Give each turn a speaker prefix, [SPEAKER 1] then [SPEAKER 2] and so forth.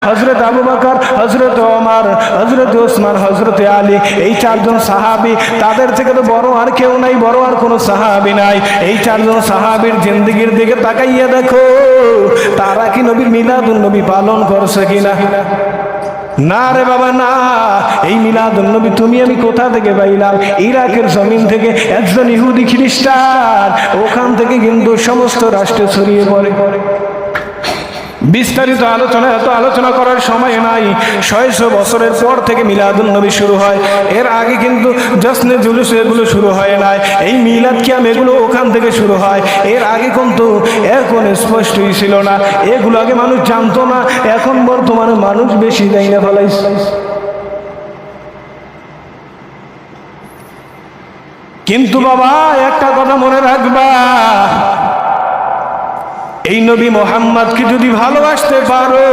[SPEAKER 1] হযরত আবু বকর, হযরত ওমর, হযরত ওসমান, হযরত আলী, এই চারজন সাহাবী, তাদের থেকে তো বড় আর কেউ নাই, বড় আর কোনো সাহাবী নাই। এই চারজন সাহাবীর জিন্দেগির দিকে তাকাইয়া দেখো, তারা কি নবীর মিলাদুন নবী পালন করছে কিনা? না রে বাবা না। এই মিলাদুন নবী তুমি আমি কোথা থেকে পাইলাম? ইরাকের জমিন থেকে একজন ইহুদি খ্রিস্টান, ওখান থেকে কিন্তু সমস্ত রাষ্ট্রে ছড়িয়ে পড়ে। বিস্তারিত আলোচনা, এত আলোচনা করার সময় নাই। 600 বছরের পর থেকে মিলাদুন নবী শুরু হয়। এর আগে কিন্তু জশ্নে জুলুস এগুলো শুরু হয় নাই। এই মিলাদ কিয়াম এগুলো ওখান থেকে শুরু হয়। এর আগে কিন্তু এখন স্পষ্টই ছিল না, এগুলো আগে মানুষ জানতো না। এখন বর্তমানে মানুষ বেশি দেয় না ফলাইছে। কিন্তু বাবা একটা কথা মনে রাখবা, এই নবী মুহাম্মদকে যদি ভালোবাসতে পারো,